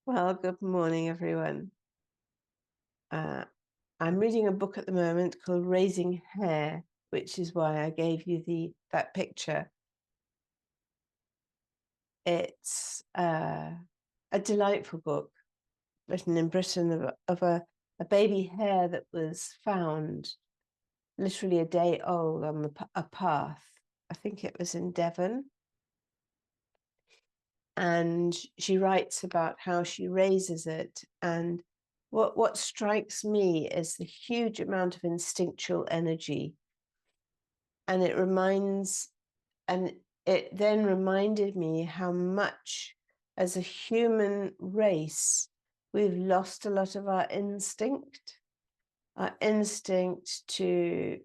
Well, good morning, everyone. I'm reading a book at the moment called Raising Hair, which is why I gave you that picture. It's a delightful book written in Britain of a baby hare that was found literally a day old on a path. I think it was in Devon. And she writes about how she raises it. And what strikes me is the huge amount of instinctual energy. And it then reminded me how much as a human race, we've lost a lot of our instinct to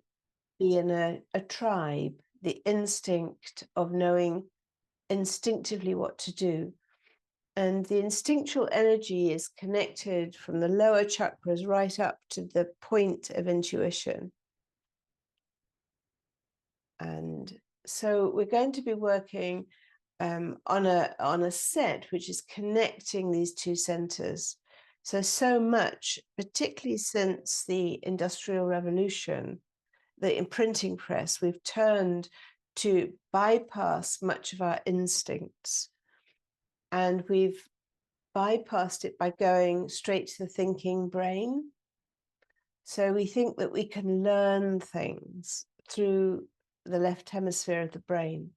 be in a tribe, the instinct of knowing instinctively what to do. And the instinctual energy is connected from the lower chakras right up to the point of intuition. And so we're going to be working on a set which is connecting these two centers. So much, particularly since the Industrial Revolution, the imprinting press, we've turned to bypass much of our instincts. And we've bypassed it by going straight to the thinking brain. So we think that we can learn things through the left hemisphere of the brain.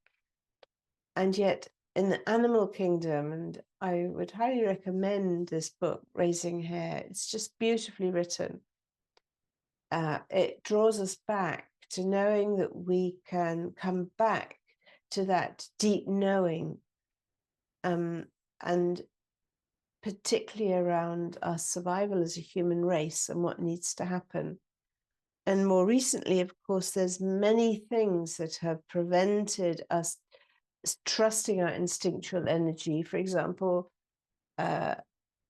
And yet in the animal kingdom, and I would highly recommend this book, Raising Hair, it's just beautifully written. It draws us back to knowing that we can come back to that deep knowing, and particularly around our survival as a human race and what needs to happen. And more recently, of course, there's many things that have prevented us trusting our instinctual energy. For example,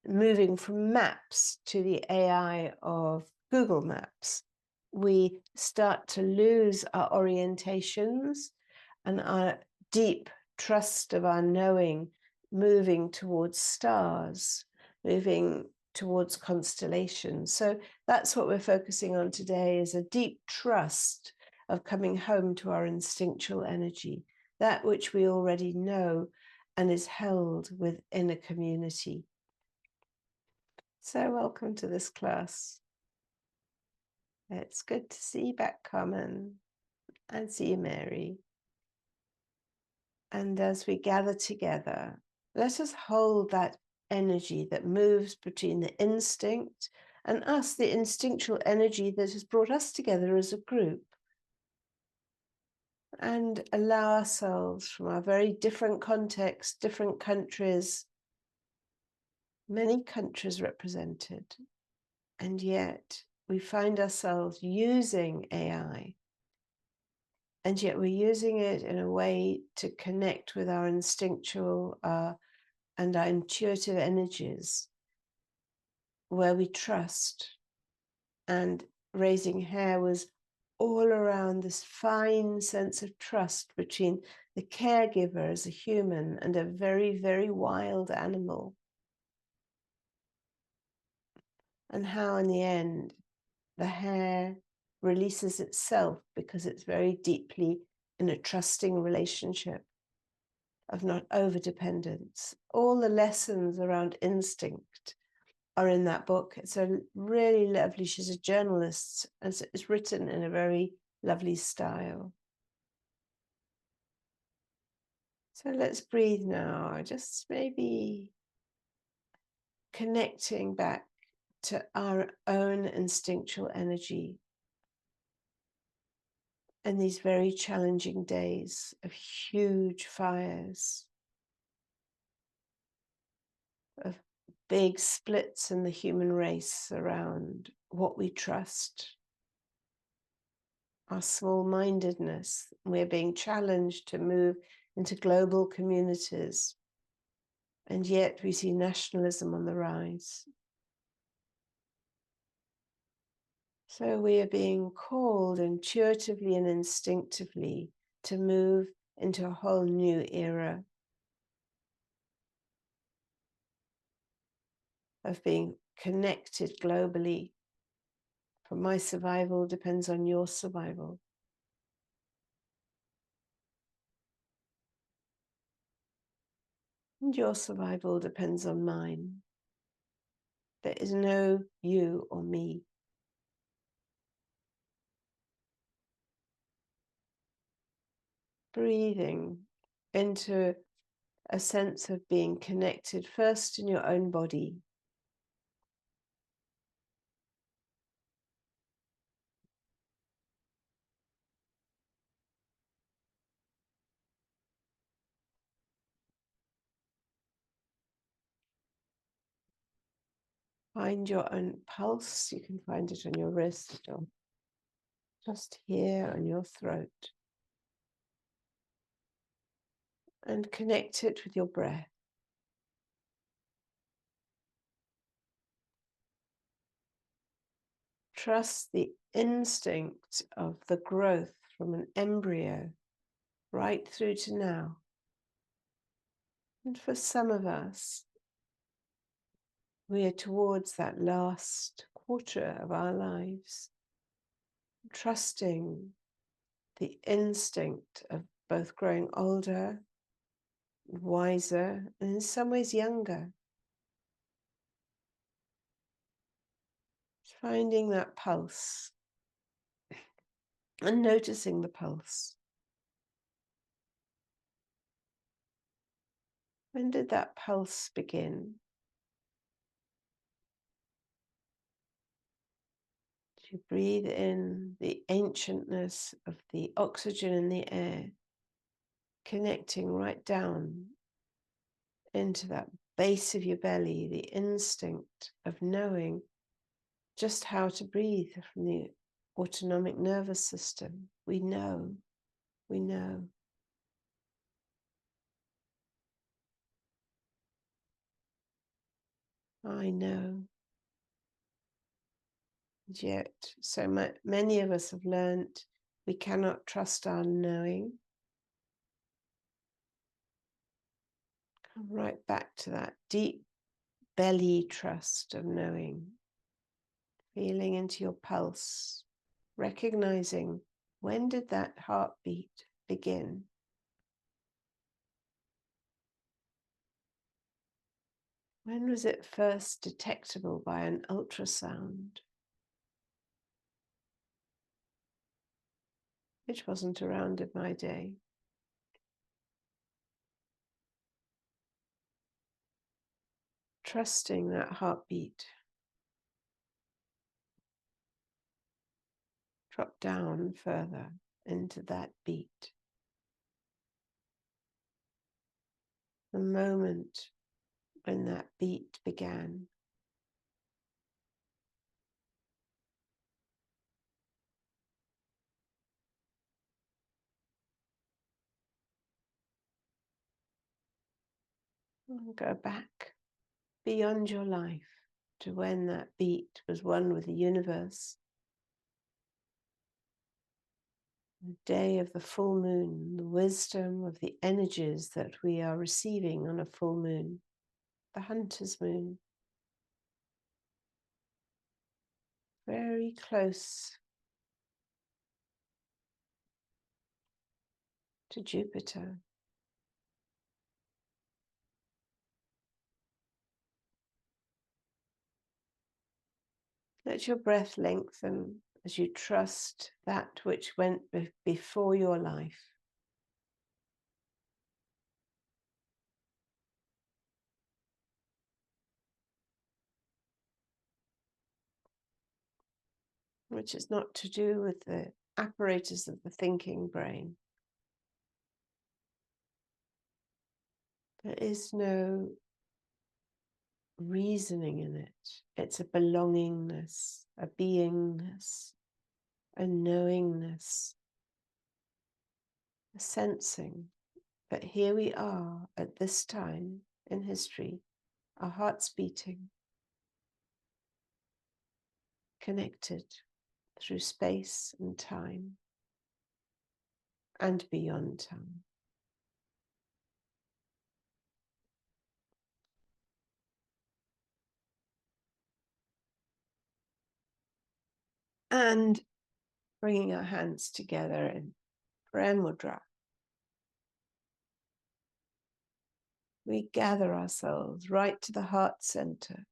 moving from maps to the AI of Google Maps. We start to lose our orientations and our deep trust of our knowing, moving towards stars, moving towards constellations. So that's what we're focusing on today, is a deep trust of coming home to our instinctual energy, that which we already know and is held within a community. So welcome to this class. It's good to see you back, Carmen, and see you, Mary. And as we gather together, let us hold that energy that moves between the instinct and us, the instinctual energy that has brought us together as a group. And allow ourselves, from our very different contexts, different countries, many countries represented, and yet we find ourselves using AI. And yet we're using it in a way to connect with our instinctual and our intuitive energies, where we trust. And Raising Hair was all around this fine sense of trust between the caregiver as a human and a very, very wild animal. And how in the end, the hare releases itself because it's very deeply in a trusting relationship of not over-dependence. All the lessons around instinct are in that book. It's a really lovely, she's a journalist, and it's written in a very lovely style. So let's breathe now, just maybe connecting back to our own instinctual energy in these very challenging days of huge fires, of big splits in the human race around what we trust, our small-mindedness. We're being challenged to move into global communities, and yet we see nationalism on the rise. So we are being called intuitively and instinctively to move into a whole new era. of being connected globally. For my survival depends on your survival. And your survival depends on mine. There is no you or me. Breathing into a sense of being connected first in your own body. Find your own pulse. You can find it on your wrist or just here on your throat. And connect it with your breath. Trust the instinct of the growth from an embryo right through to now. And for some of us, we are towards that last quarter of our lives, trusting the instinct of both growing older, wiser, and in some ways younger. Finding that pulse and noticing the pulse. When did that pulse begin? You breathe in the ancientness of the oxygen in the air, connecting right down into that base of your belly, the instinct of knowing just how to breathe from the autonomic nervous system. We know, we know. I know. And yet, so many of us have learned we cannot trust our knowing. Come right back to that deep belly trust of knowing. Feeling into your pulse, recognizing when did that heartbeat begin? When was it first detectable by an ultrasound? Which wasn't around in my day. Trusting that heartbeat. Drop down further into that beat. The moment when that beat began. And go back beyond your life to when that beat was one with the universe. The day of the full moon, the wisdom of the energies that we are receiving on a full moon, the hunter's moon. Very close to Jupiter. Let your breath lengthen as you trust that which went before your life. Which is not to do with the apparatus of the thinking brain. There is no reasoning in it. It's a belongingness, a beingness, a knowingness, a sensing that here we are at this time in history, our hearts beating, connected through space and time and beyond time. And bringing our hands together in Prayer Mudra, we gather ourselves right to the heart center,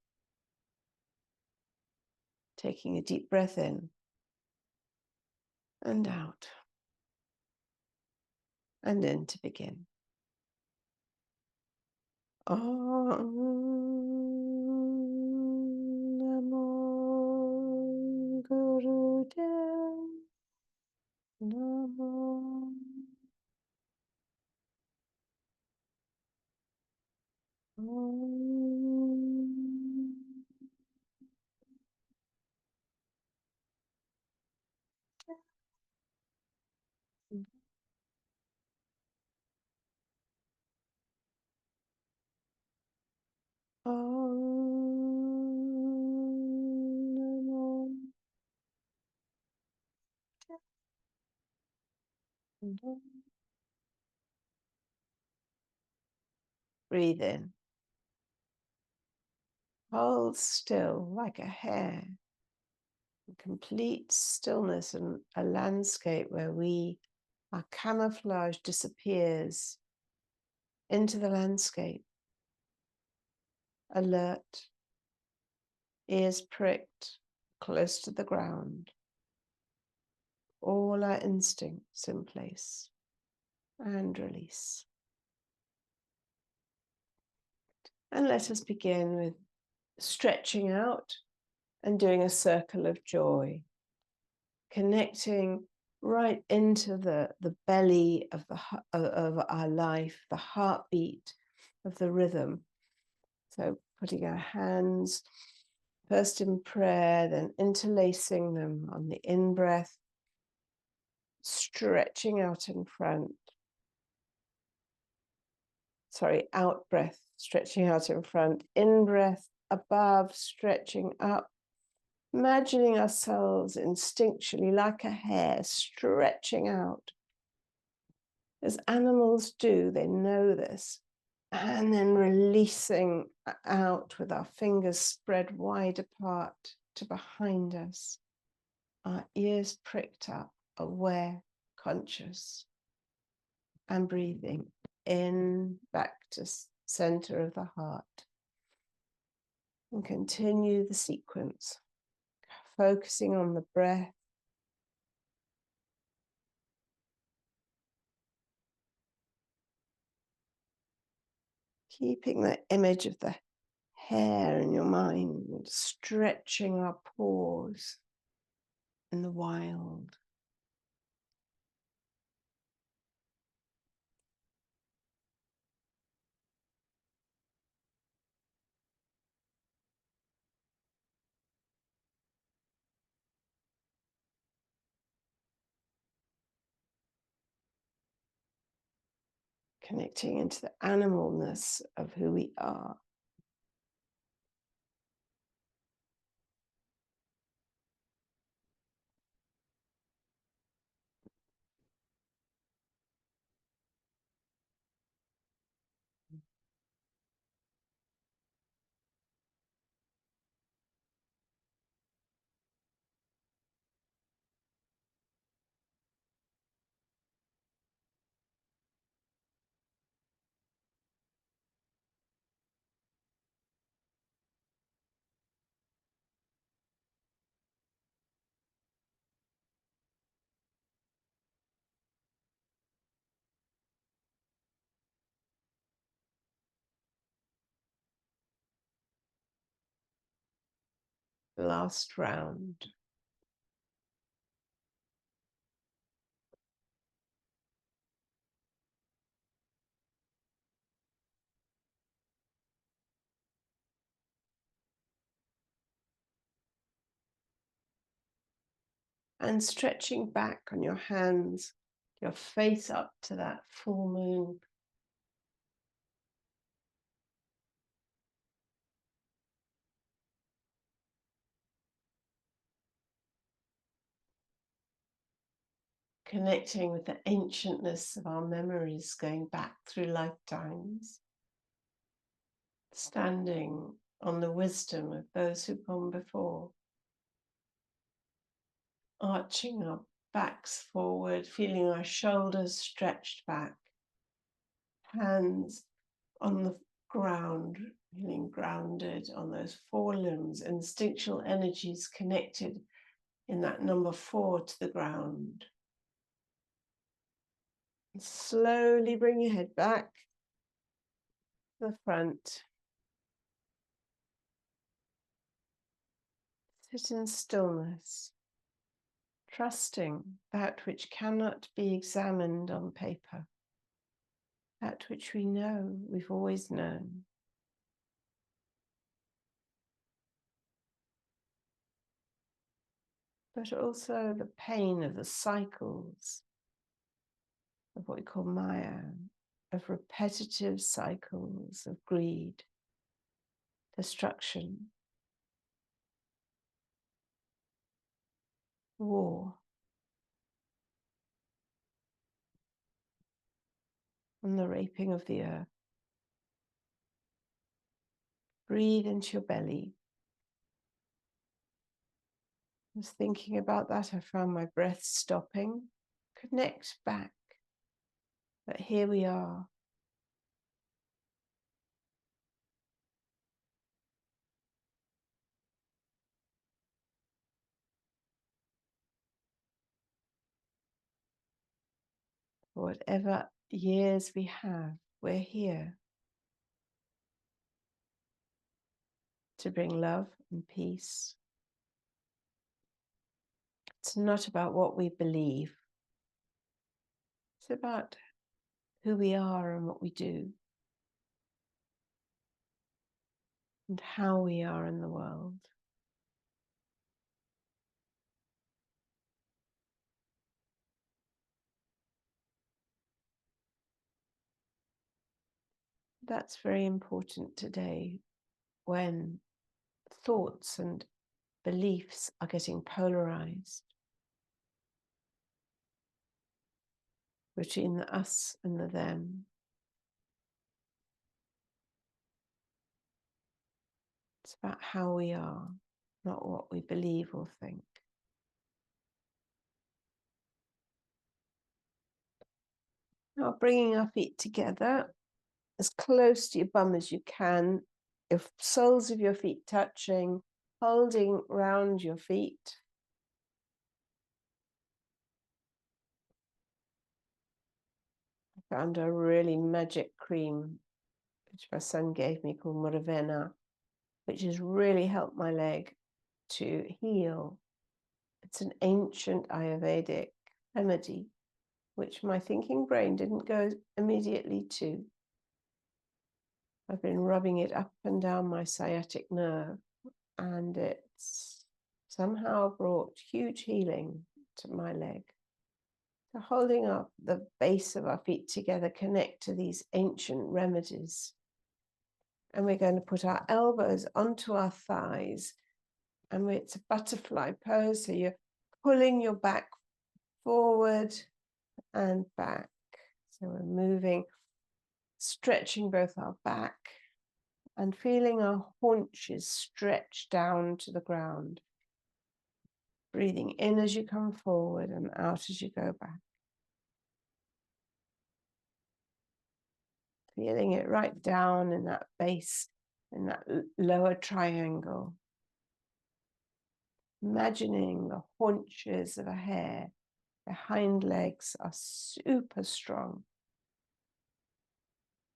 taking a deep breath in and out, and in to begin. Om Namo Gurudev Namo. Breathe in. Hold still like a hair. Complete stillness and a landscape where our camouflage disappears into the landscape. Alert, ears pricked, close to the ground. All our instincts in place. And release. And let us begin with stretching out and doing a circle of joy, connecting right into the belly of our life, the heartbeat of the rhythm. So putting our hands first in prayer, then interlacing them on the in-breath, stretching out in front. Sorry, out breath, stretching out in front, in breath, above, stretching up, imagining ourselves instinctually like a hair stretching out. As animals do, they know this. And then releasing out with our fingers spread wide apart to behind us, our ears pricked up, aware, conscious, and breathing in back to center of the heart. And continue the sequence, focusing on the breath, keeping the image of the hair in your mind, stretching our pores in the wild. Connecting into the animalness of who we are. Last round. And stretching back on your hands, your face up to that full moon. Connecting with the ancientness of our memories going back through lifetimes. Standing on the wisdom of those who've gone before. arching our backs forward, feeling our shoulders stretched back, hands on the ground, feeling grounded on those four limbs, instinctual energies connected in that number 4 to the ground. And slowly bring your head back to the front. Sit in stillness, trusting that which cannot be examined on paper, that which we know, we've always known. But also the pain of the cycles of what we call Maya, of repetitive cycles of greed, destruction, war, and the raping of the earth. Breathe into your belly. I was thinking about that. I found my breath stopping. Connect back. But here we are. For whatever years we have, we're here to bring love and peace. It's not about what we believe. It's about who we are and what we do, and how we are in the world. That's very important today when thoughts and beliefs are getting polarized between the us and the them. It's about how we are, not what we believe or think. Now bringing our feet together as close to your bum as you can, your soles of your feet touching, holding round your feet. I found a really magic cream which my son gave me called Muravena, which has really helped my leg to heal. It's an ancient Ayurvedic remedy, which my thinking brain didn't go immediately to. I've been rubbing it up and down my sciatic nerve, and it's somehow brought huge healing to my leg. So holding up the base of our feet together, connect to these ancient remedies. And we're going to put our elbows onto our thighs, and it's a butterfly pose. So you're pulling your back forward and back. So we're moving, stretching both our back and feeling our haunches stretch down to the ground. Breathing in as you come forward and out as you go back. Feeling it right down in that base, in that lower triangle. Imagining the haunches of a hare. The hind legs are super strong.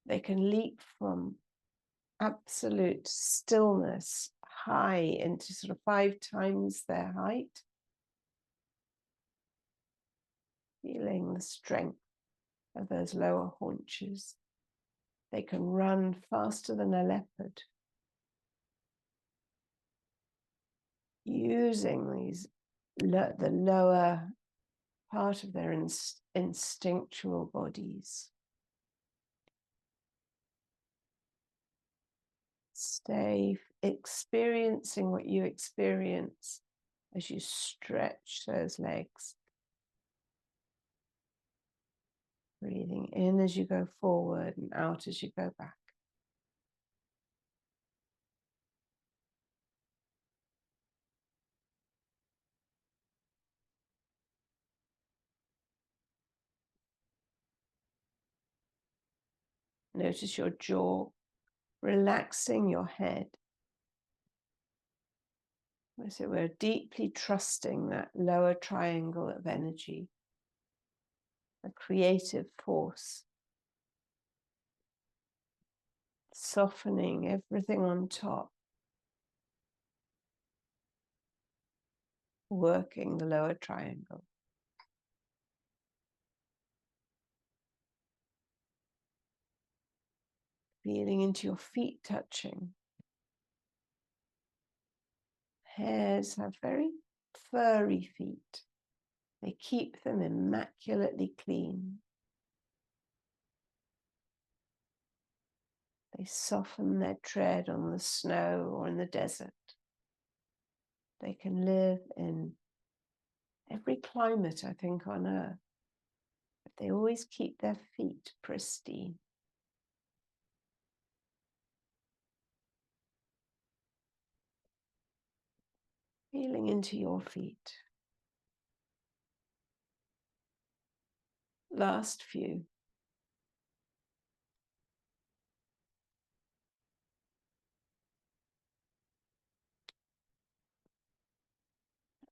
They can leap from absolute stillness high into sort of 5 times their height. Feeling the strength of those lower haunches. They can run faster than a leopard. Using these the lower part of their instinctual bodies. Stay experiencing what you experience as you stretch those legs. Breathing in as you go forward and out as you go back. Notice your jaw, relaxing your head. So we're deeply trusting that lower triangle of energy, a creative force, softening everything on top, working the lower triangle. Feeling into your feet touching. Hares have very furry feet. They keep them immaculately clean. They soften their tread on the snow or in the desert. They can live in every climate, I think, on Earth. But they always keep their feet pristine. Feeling into your feet. Last few.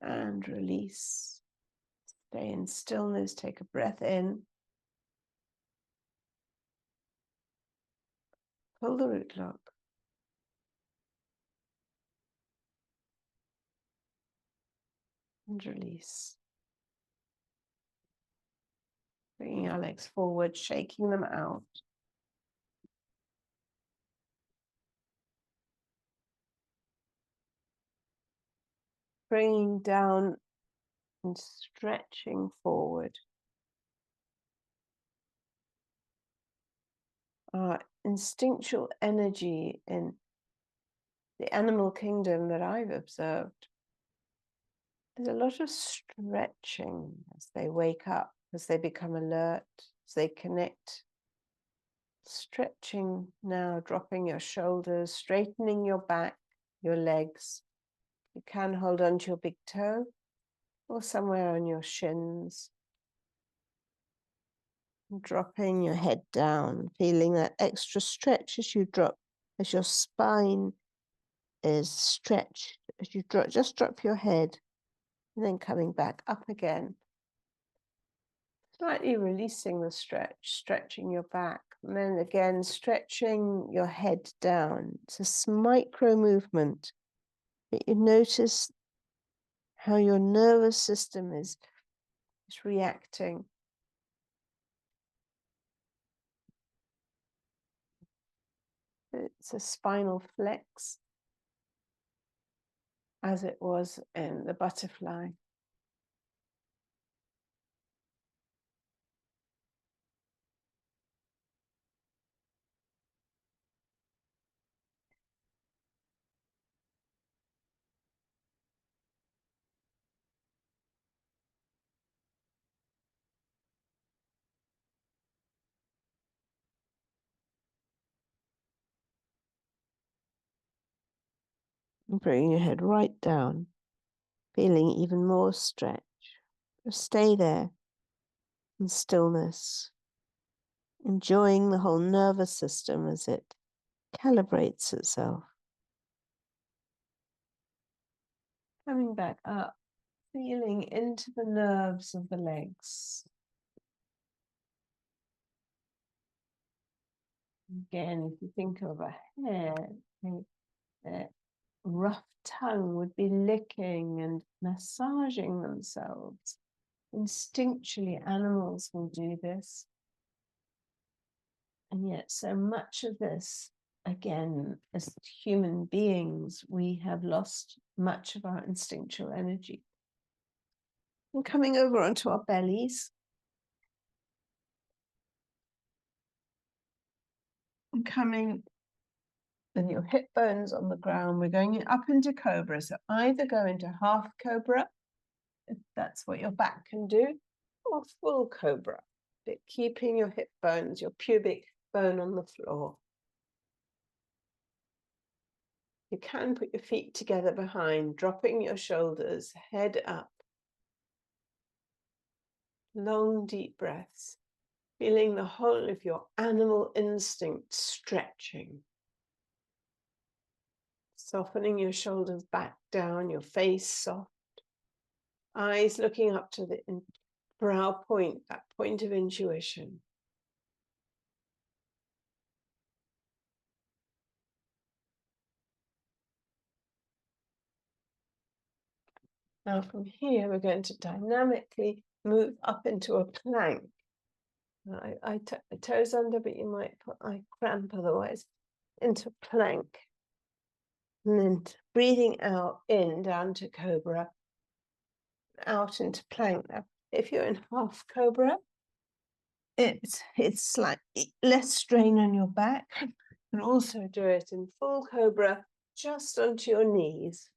And release. Stay in stillness. Take a breath in. Pull the root lock. And release. Bringing our legs forward, shaking them out. Bringing down and stretching forward. Our instinctual energy in the animal kingdom that I've observed, there's a lot of stretching as they wake up, as they become alert, as they connect. Stretching now, dropping your shoulders, straightening your back, your legs. You can hold on to your big toe or somewhere on your shins. Dropping your head down, feeling that extra stretch as you drop, as your spine is stretched. As you drop, just drop your head and then coming back up again. Slightly releasing the stretch, stretching your back, and then again stretching your head down. It's a micro movement, but you notice how your nervous system is reacting. It's a spinal flex, as it was in the butterfly. And bringing your head right down, feeling even more stretch. Just stay there in stillness, enjoying the whole nervous system as it calibrates itself. Coming back up, feeling into the nerves of the legs. Again, if you think of a hare, their rough tongue would be licking and massaging themselves. Instinctually, animals will do this. And yet so much of this, again, as human beings, we have lost much of our instinctual energy. And coming over onto our bellies. And coming with your hip bones on the ground, we're going up into cobra. So either go into half cobra, if that's what your back can do, or full cobra, but keeping your hip bones, your pubic bone on the floor. You can put your feet together behind, dropping your shoulders, head up. Long, deep breaths. Feeling the whole of your animal instinct stretching. Softening your shoulders back down, your face soft. Eyes looking up to the brow point, that point of intuition. Now from here, we're going to dynamically move up into a plank. I toes under, but you might put I cramp otherwise. Into plank. And then breathing out, in, down to cobra. Out into plank. Now, if you're in half cobra, it's slightly less strain on your back. You can also do it in full cobra, just onto your knees.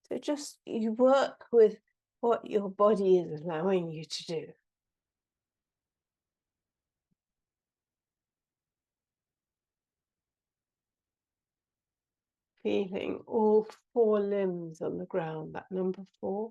So just you work with what your body is allowing you to do. Feeling all 4 limbs on the ground, that number 4.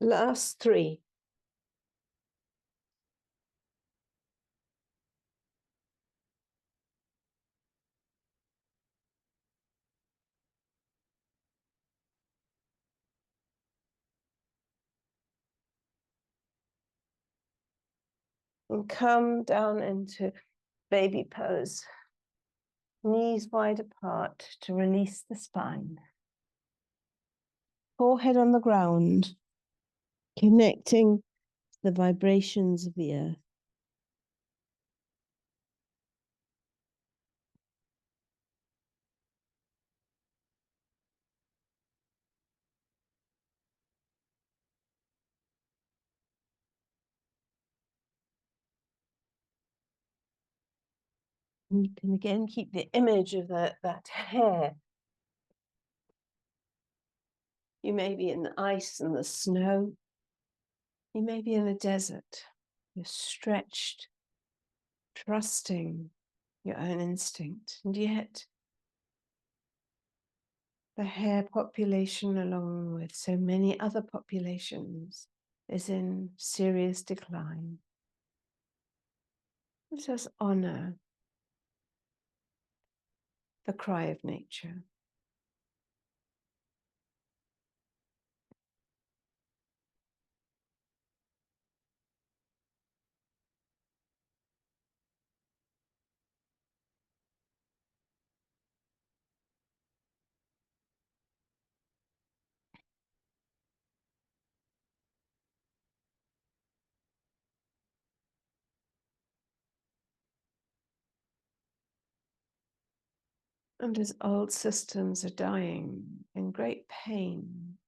Last 3. And come down into baby pose. Knees wide apart to release the spine. Forehead on the ground, connecting to the vibrations of the earth. And you can again keep the image of that hair. You may be in the ice and the snow. You may be in a desert. You're stretched, trusting your own instinct. And yet, the hair population, along with so many other populations, is in serious decline. Let us honor the cry of nature. And as old systems are dying in great pain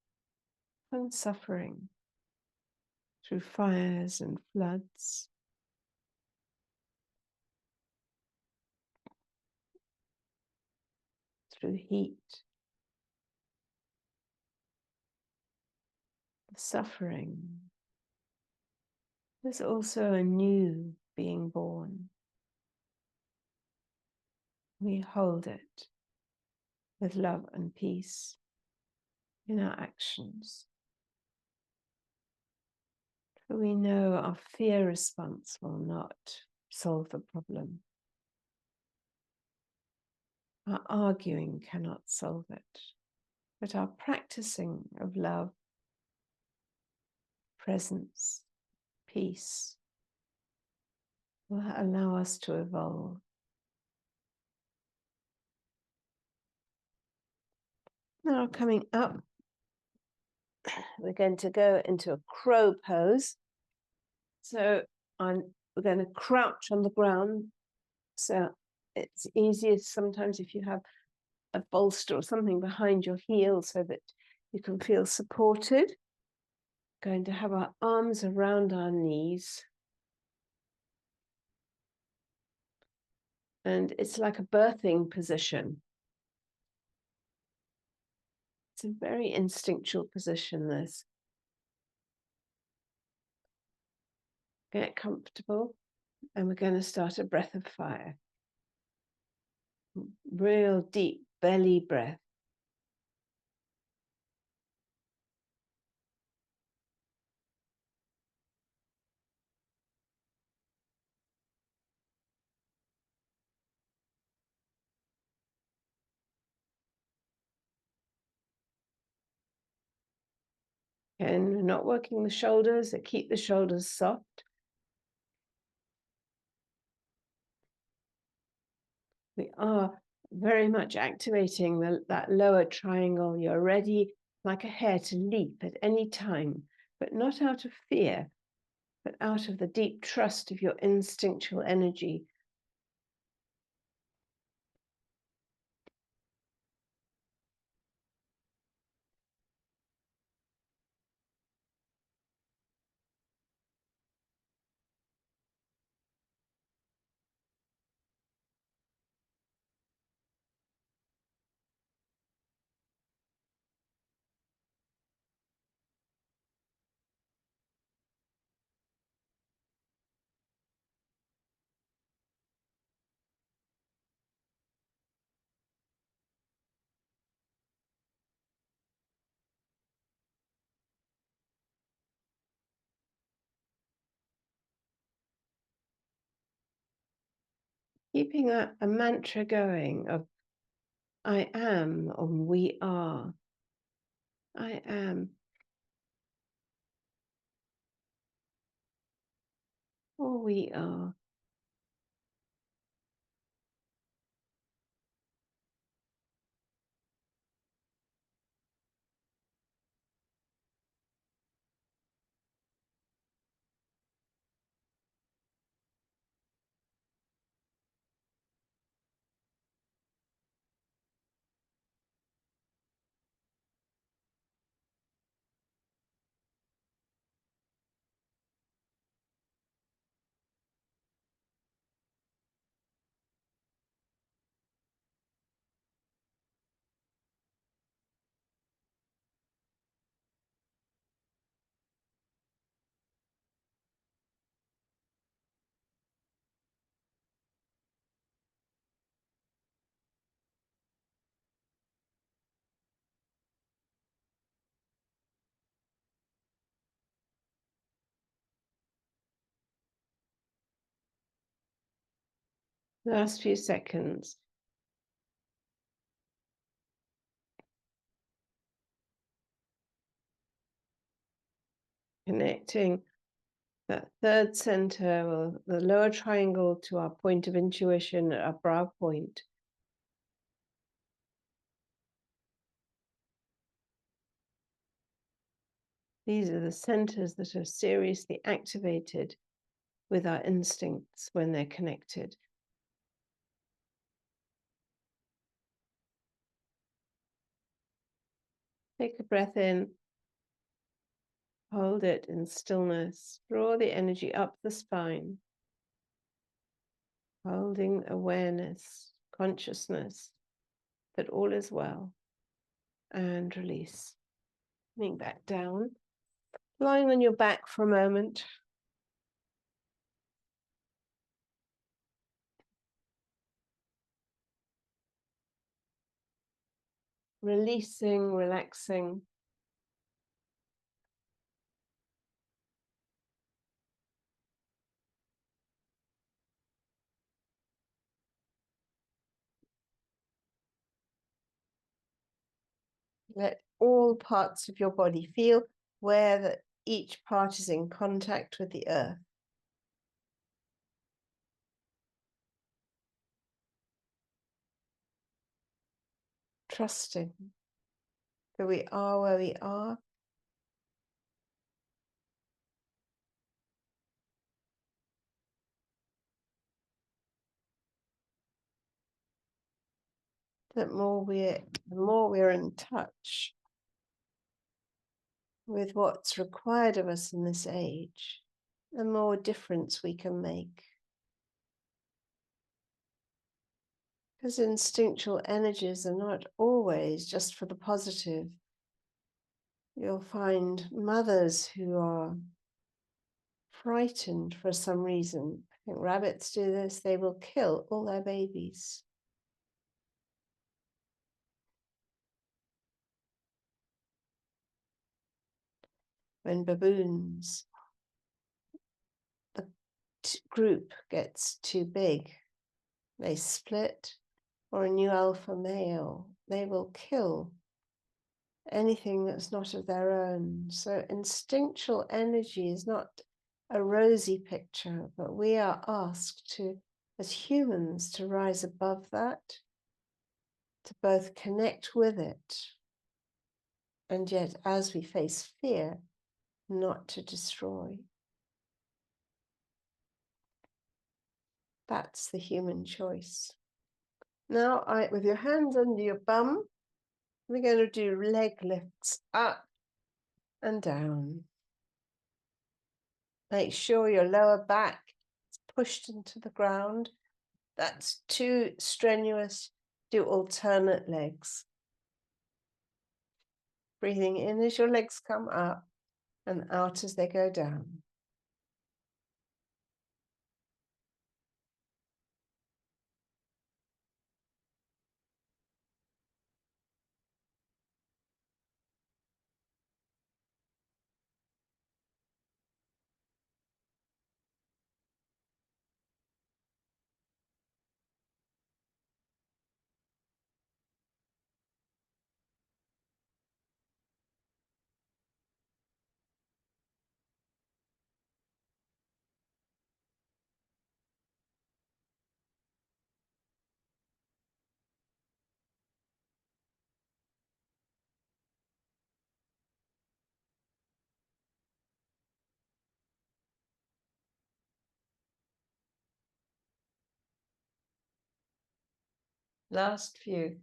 and suffering through fires and floods, through heat, suffering, there's also a new being born. We hold it with love and peace in our actions. For we know our fear response will not solve the problem. Our arguing cannot solve it, but our practicing of love, presence, peace will allow us to evolve. Now coming up, we're going to go into a crow pose. So we're going to crouch on the ground. So it's easiest sometimes if you have a bolster or something behind your heel so that you can feel supported. Going to have our arms around our knees. And it's like a birthing position. It's a very instinctual position, this. Get comfortable, and we're going to start a breath of fire. Real deep belly breath. And we're not working the shoulders, so keep the shoulders soft. We are very much activating that lower triangle. You're ready like a hare to leap at any time, but not out of fear, but out of the deep trust of your instinctual energy. Keeping a mantra going of I am, or we are. I am, or we are. Last few seconds. Connecting that third center, or the lower triangle, to our point of intuition, our brow point. These are the centers that are seriously activated with our instincts when they're connected. Take a breath in, hold it in stillness, draw the energy up the spine, holding awareness, consciousness that all is well, and release. Coming back down, lying on your back for a moment. Releasing, relaxing. Let all parts of your body feel where each part is in contact with the earth. Trusting that we are where we are. The more we're in touch with what's required of us in this age, the more difference we can make. Because instinctual energies are not always just for the positive. You'll find mothers who are frightened for some reason. I think rabbits do this, they will kill all their babies. When baboons, the group gets too big, they split, or a new alpha male, they will kill anything that's not of their own. So instinctual energy is not a rosy picture, but we are asked to, as humans, to rise above that, to both connect with it, and yet as we face fear, not to destroy. That's the human choice. Now, with your hands under your bum, we're going to do leg lifts up and down. Make sure your lower back is pushed into the ground. That's too strenuous. Do alternate legs. Breathing in as your legs come up and out as they go down. Last few.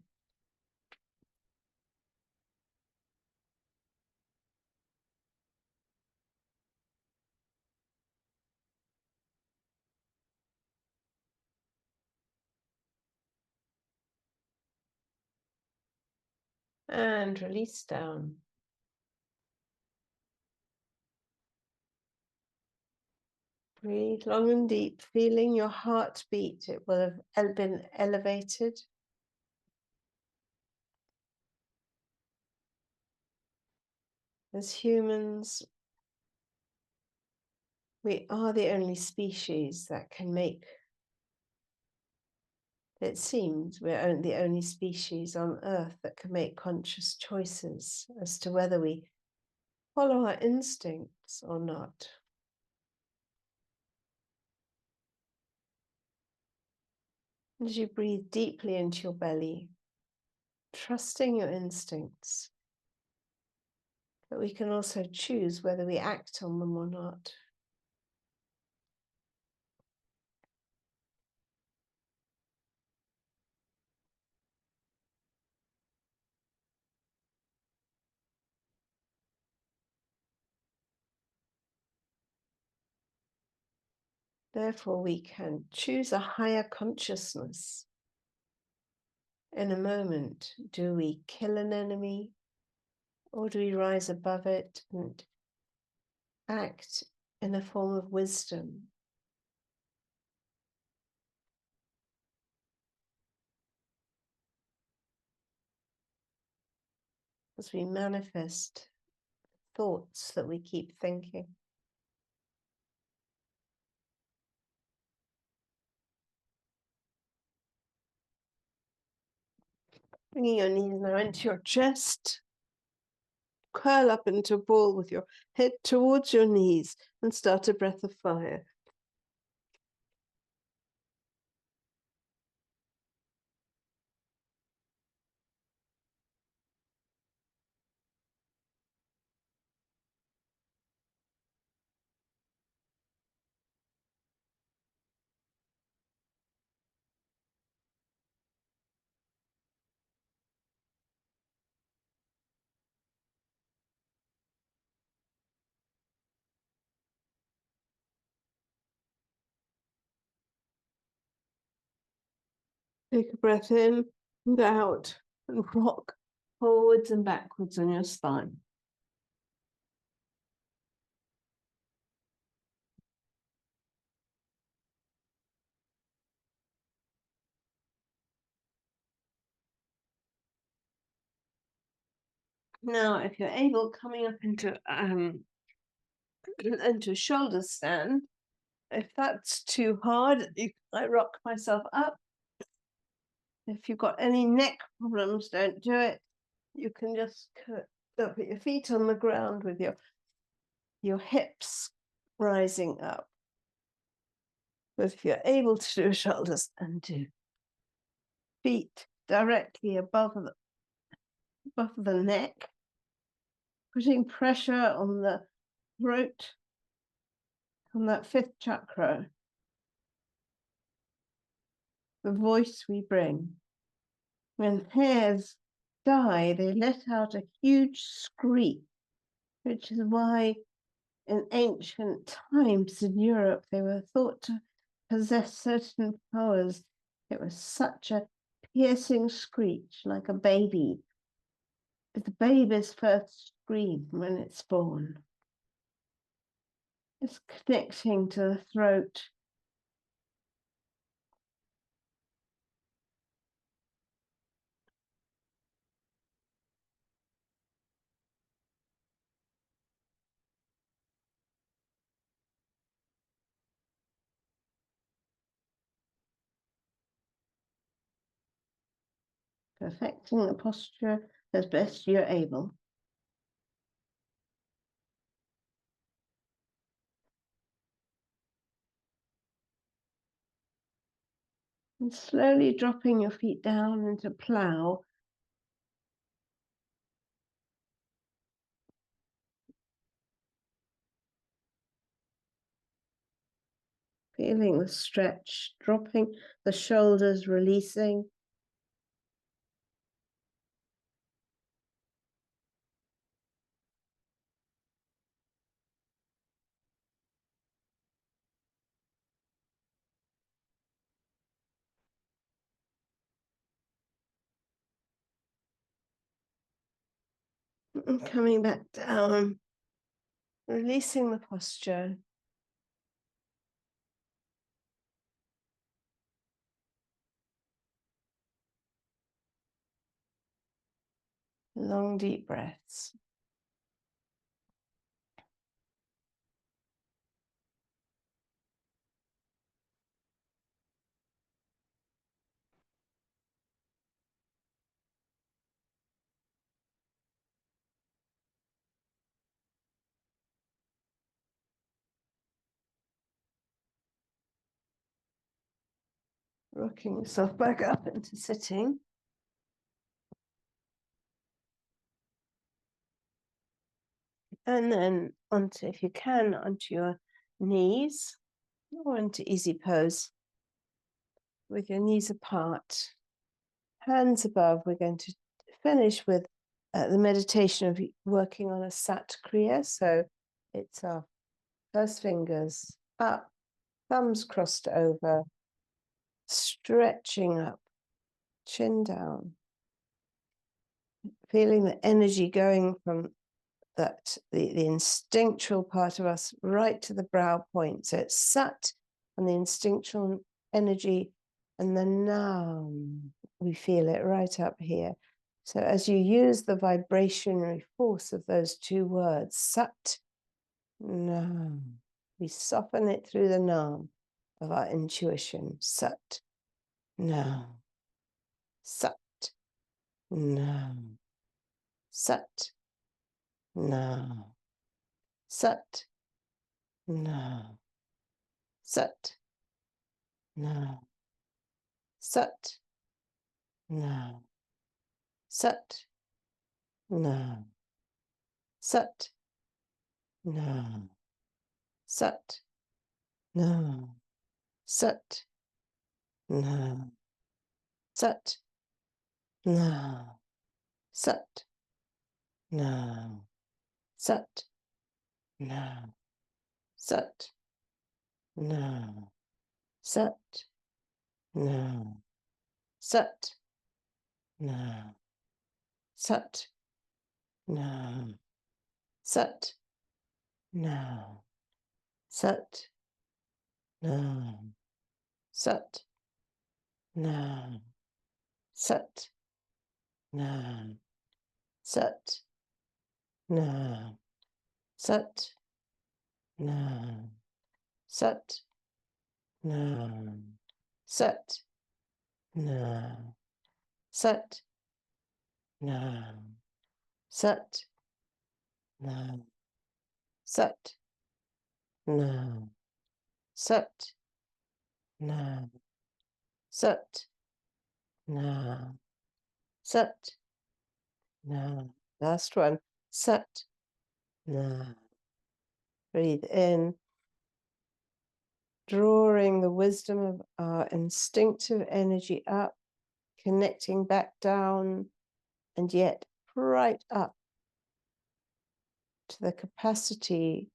And release down. Breathe long and deep, feeling your heartbeat. It will have been elevated. As humans, we are the only species that can make, it seems, we're the only species on Earth that can make conscious choices as to whether we follow our instincts or not. As you breathe deeply into your belly, trusting your instincts, but we can also choose whether we act on them or not. Therefore, we can choose a higher consciousness. In a moment, do we kill an enemy, or do we rise above it and act in a form of wisdom? As we manifest thoughts that we keep thinking. Bringing your knees now into your chest. Curl up into a ball with your head towards your knees and start a breath of fire. Take a breath in and out and rock forwards and backwards on your spine. Now, if you're able, coming up into a shoulder stand. If that's too hard, I rock myself up. If you've got any neck problems, don't do it. You can just put your feet on the ground with your hips rising up. But if you're able to do a shoulder stand, do feet directly above the neck, putting pressure on the throat, on that fifth chakra, the voice we bring. When hares die, they let out a huge screech, which is why in ancient times in Europe they were thought to possess certain powers. It was such a piercing screech, like a baby. It's the baby's first scream when it's born. It's connecting to the throat. Perfecting the posture as best you're able. And slowly dropping your feet down into plow. Feeling the stretch, dropping the shoulders, releasing. And coming back down, releasing the posture. Long, deep breaths. Rocking yourself back up into sitting. And then onto, if you can, onto your knees or into easy pose with your knees apart, hands above. We're going to finish with the meditation of working on a sat kriya. So it's our first fingers up, thumbs crossed over, stretching up, chin down, feeling the energy going from the instinctual part of us right to the brow point. So it's sat on the instinctual energy, and then now we feel it right up here. So as you use the vibrationary force of those two words, sat, nam, we soften it through the nam of our intuition. Sat, nam, sat, nam, sat, nam, sat, nam, sat, nam, sat, nam, sat, nam, sat, nam, sat, nam, sat, nam, sat, nam, sat, nam, sat, nam, sat, nam, sat, nam, Sat Nam. Sat Nam. Sat Nam. Sat Nam. Sat Nam. Sat Nam. Sat Nam. Sat Nam. Sat Nam. Sat Nam. Sat Nam. Sat Nam. Sat Nam. Sat Nam. Sat Nam. Sat Nam. Last one. Sat Nam. Breathe in, drawing the wisdom of our instinctive energy up, connecting back down, and yet right up to the capacity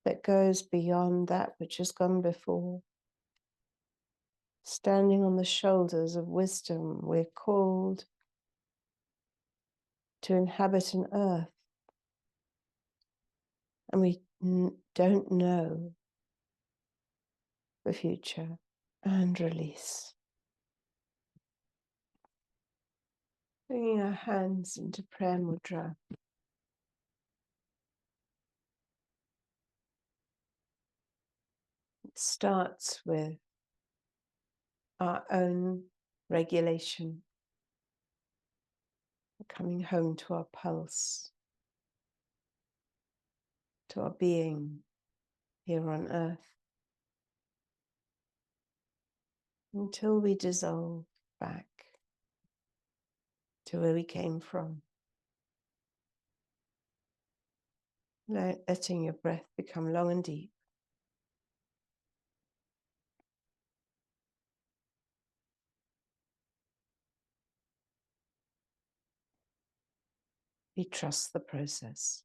that goes beyond that which has gone before. Standing on the shoulders of wisdom, we're called to inhabit an earth, and we don't know the future. And release. Bringing our hands into prayer mudra. It starts with our own regulation, coming home to our pulse, to our being here on earth, until we dissolve back to where we came from. Letting your breath become long and deep. We trust the process.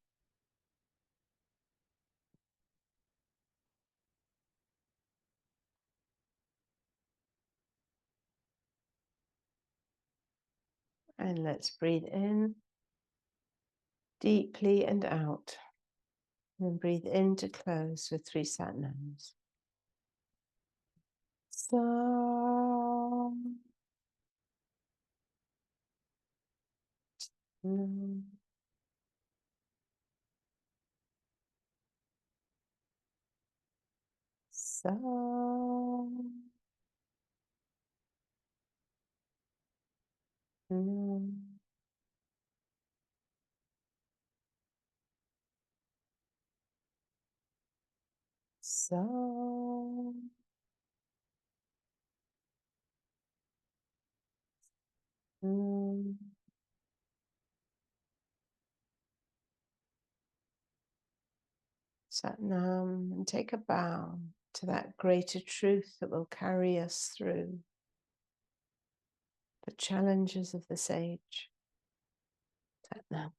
And let's breathe in deeply and out. And breathe in to close with 3 Satnams. Sam. Sam. Sam. Satnam, and take a bow to that greater truth that will carry us through the challenges of this age. Satnam.